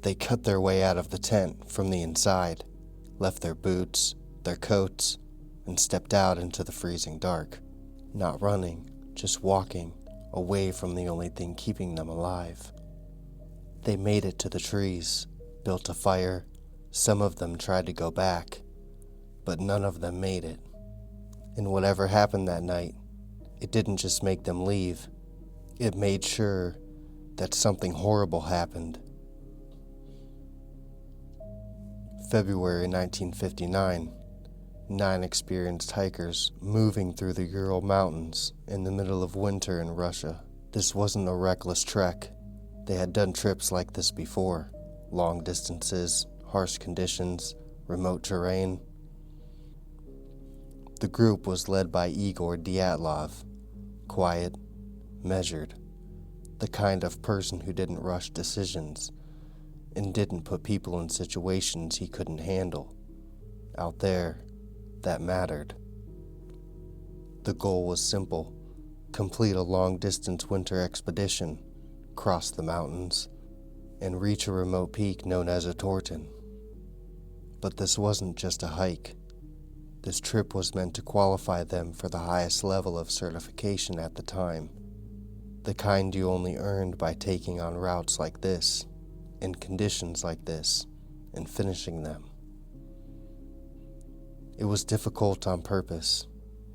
They cut their way out of the tent from the inside, left their boots, their coats, and stepped out into the freezing dark. Not running, just walking, away from the only thing keeping them alive. They made it to the trees, built a fire. Some of them tried to go back, but none of them made it. And whatever happened that night, it didn't just make them leave. It made sure that something horrible happened. February 1959, 9 experienced hikers moving through the Ural Mountains in the middle of winter in Russia. This wasn't a reckless trek. They had done trips like this before. Long distances, harsh conditions, remote terrain. The group was led by Igor Dyatlov, quiet, measured, the kind of person who didn't rush decisions and didn't put people in situations he couldn't handle. Out there, that mattered. The goal was simple: complete a long-distance winter expedition, cross the mountains, and reach a remote peak known as a Torten. But this wasn't just a hike. This trip was meant to qualify them for the highest level of certification at the time, the kind you only earned by taking on routes like this, in conditions like this, and finishing them. It was difficult on purpose,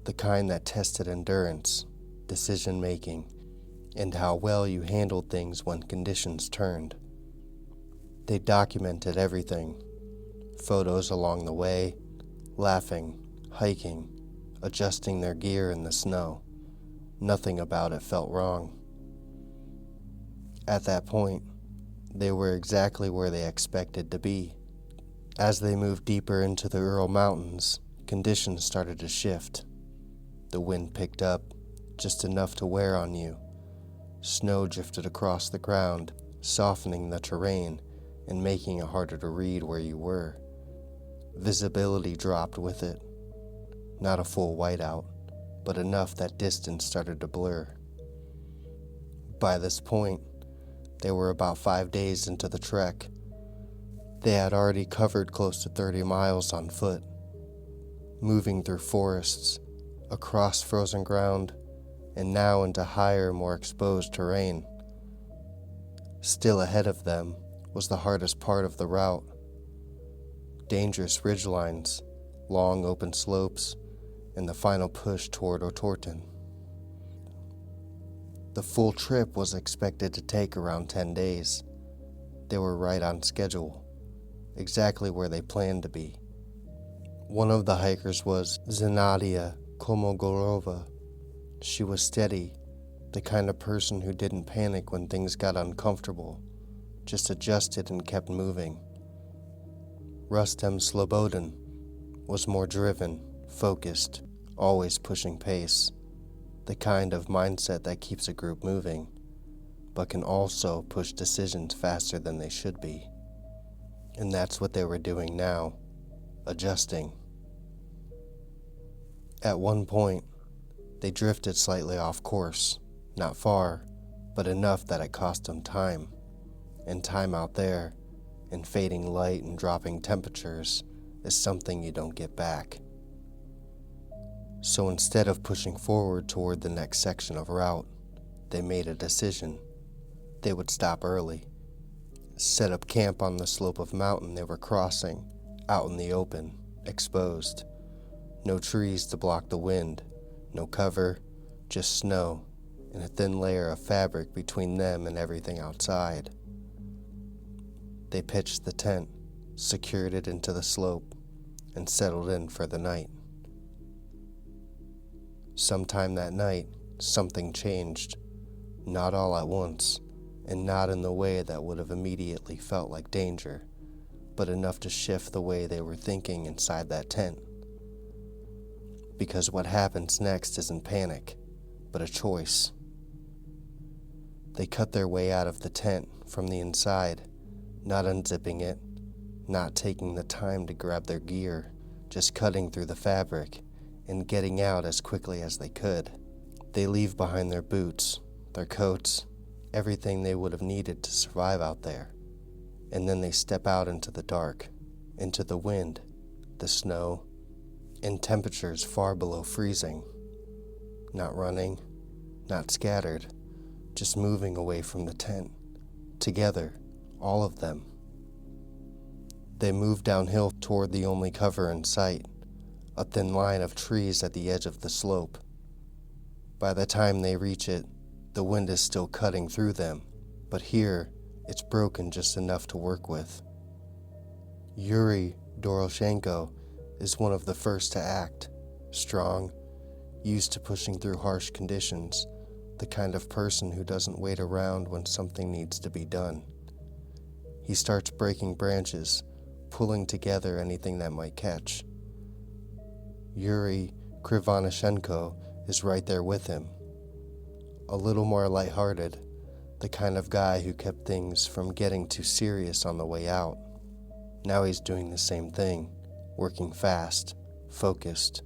the kind that tested endurance, decision-making, and how well you handled things when conditions turned. They documented everything: photos along the way, laughing, hiking, adjusting their gear in the snow. Nothing about it felt wrong. At that point, they were exactly where they expected to be. As they moved deeper into the Ural Mountains, conditions started to shift. The wind picked up, just enough to wear on you. Snow drifted across the ground, softening the terrain and making it harder to read where you were. Visibility dropped with it. Not a full whiteout, but enough that distance started to blur. By this point, they were about 5 days into the trek. They had already covered close to 30 miles on foot, moving through forests, across frozen ground, and now into higher, more exposed terrain. Still ahead of them was the hardest part of the route: dangerous ridgelines, long open slopes, and the final push toward Otorten. The full trip was expected to take around 10 days. They were right on schedule, exactly where they planned to be. One of the hikers was Zinaida Kolmogorova. She was steady, the kind of person who didn't panic when things got uncomfortable, just adjusted and kept moving. Rustem Slobodin was more driven, focused, always pushing pace, the kind of mindset that keeps a group moving, but can also push decisions faster than they should be. And that's what they were doing now, adjusting. At one point, they drifted slightly off course, not far, but enough that it cost them time. And time out there, in fading light and dropping temperatures, is something you don't get back. So instead of pushing forward toward the next section of route, they made a decision. They would stop early, set up camp on the slope of mountain they were crossing, out in the open, exposed. No trees to block the wind, no cover, just snow, and a thin layer of fabric between them and everything outside. They pitched the tent, secured it into the slope, and settled in for the night. Sometime that night, something changed, not all at once, and not in the way that would have immediately felt like danger, but enough to shift the way they were thinking inside that tent. Because what happens next isn't panic, but a choice. They cut their way out of the tent from the inside, not unzipping it, not taking the time to grab their gear, just cutting through the fabric and getting out as quickly as they could. They leave behind their boots, their coats, everything they would have needed to survive out there. and then they step out into the dark, into the wind, the snow, and temperatures far below freezing. Not running, not scattered, just moving away from the tent, together, all of them. They move downhill toward the only cover in sight, a thin line of trees at the edge of the slope. By the time they reach it, the wind is still cutting through them, but here, it's broken just enough to work with. Yuri Doroshenko is one of the first to act, strong, used to pushing through harsh conditions, the kind of person who doesn't wait around when something needs to be done. He starts breaking branches, pulling together anything that might catch. Yuri Krivonishenko is right there with him. A little more lighthearted, the kind of guy who kept things from getting too serious on the way out. Now he's doing the same thing, working fast, focused,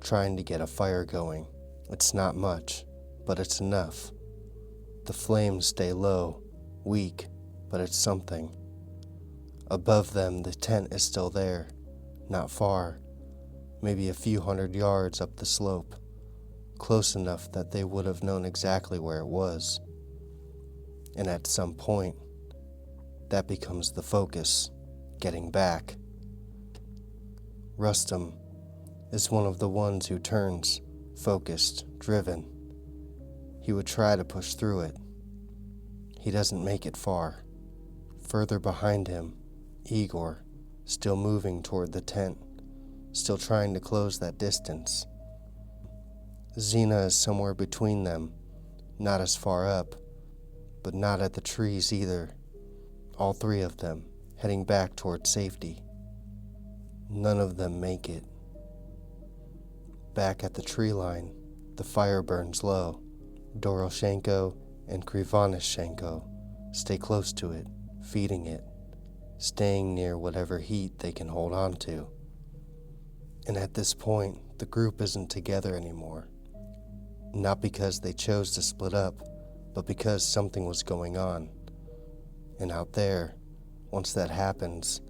trying to get a fire going. It's not much, but it's enough. The flames stay low, weak, but it's something. Above them, the tent is still there, not far, maybe a few hundred yards up the slope, close enough that they would have known exactly where it was. And at some point, that becomes the focus, getting back. Rustam is one of the ones who turns, focused, driven. He would try to push through it. He doesn't make it far. Further behind him, Igor, still moving toward the tent, still trying to close that distance. Zina is somewhere between them, not as far up, but not at the trees either. All three of them heading back toward safety. None of them make it. Back at the tree line, the fire burns low. Doroshenko and Krivonishenko stay close to it, feeding it, staying near whatever heat they can hold on to. And at this point, the group isn't together anymore. Not because they chose to split up, but because something was going on. And out there, once that happens,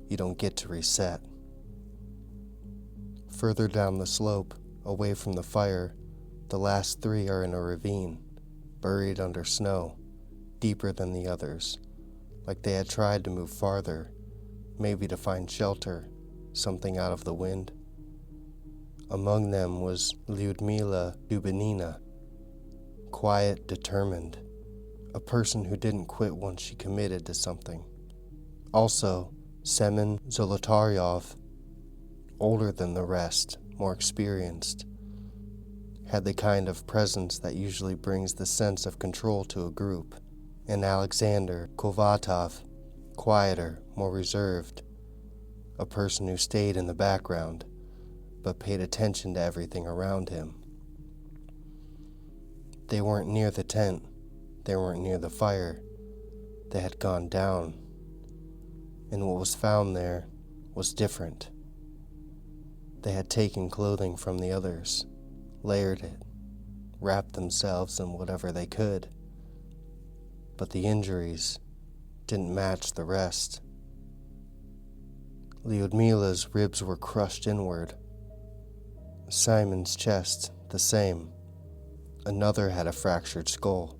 you don't get to reset. Further down the slope, away from the fire, the last three are in a ravine, buried under snow, deeper than the others, like they had tried to move farther, maybe to find shelter, something out of the wind. Among them was Lyudmila Dubinina, quiet, determined, a person who didn't quit once she committed to something. Also, Semen Zolotaryov, older than the rest, more experienced, had the kind of presence that usually brings the sense of control to a group. And Alexander Kovatov, quieter, more reserved, a person who stayed in the background, but paid attention to everything around him. They weren't near the tent, they weren't near the fire, they had gone down, and what was found there was different. They had taken clothing from the others, layered it, wrapped themselves in whatever they could, but the injuries didn't match the rest. Lyudmila's ribs were crushed inward. Simon's chest, the same. Another had a fractured skull.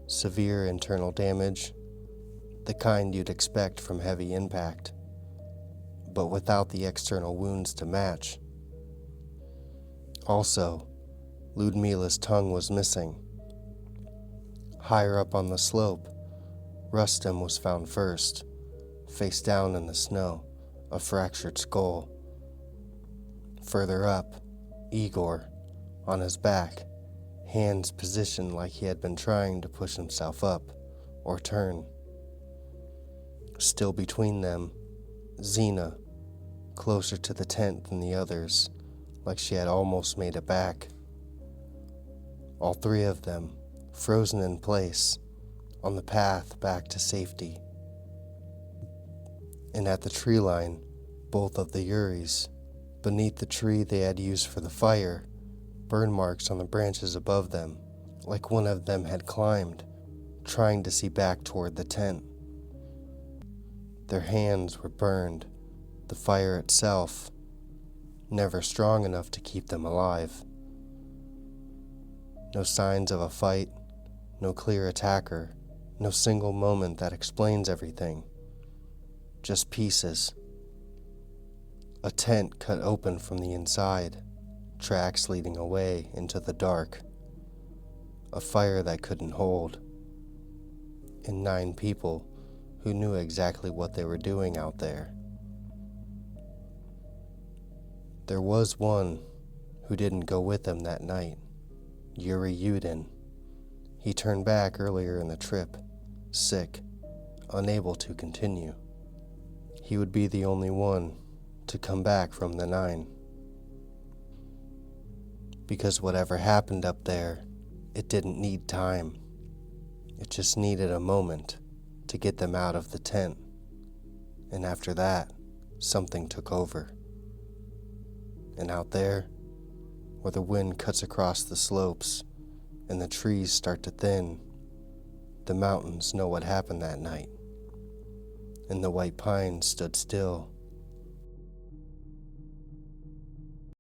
Severe internal damage, the kind you'd expect from heavy impact, but without the external wounds to match. Also, Lyudmila's tongue was missing. Higher up on the slope, Rustam was found first, face down in the snow, a fractured skull. Further up, Igor, on his back, hands positioned like he had been trying to push himself up or turn. Still between them, Zina, closer to the tent than the others, like she had almost made it back. All three of them, frozen in place, on the path back to safety. And at the tree line, both of the Yuris, beneath the tree they had used for the fire, burn marks on the branches above them, like one of them had climbed, trying to see back toward the tent. Their hands were burned, the fire itself never strong enough to keep them alive. No signs of a fight, no clear attacker, no single moment that explains everything. Just pieces. A tent cut open from the inside, tracks leading away into the dark. A fire that couldn't hold. And 9 people who knew exactly what they were doing out there. There was one who didn't go with them that night, Yuri Yudin. He turned back earlier in the trip, sick, unable to continue. He would be the only one to come back from the 9. Because whatever happened up there, it didn't need time. It just needed a moment to get them out of the tent. And after that, something took over. And out there, where the wind cuts across the slopes and the trees start to thin, the mountains know what happened that night. And the white pines stood still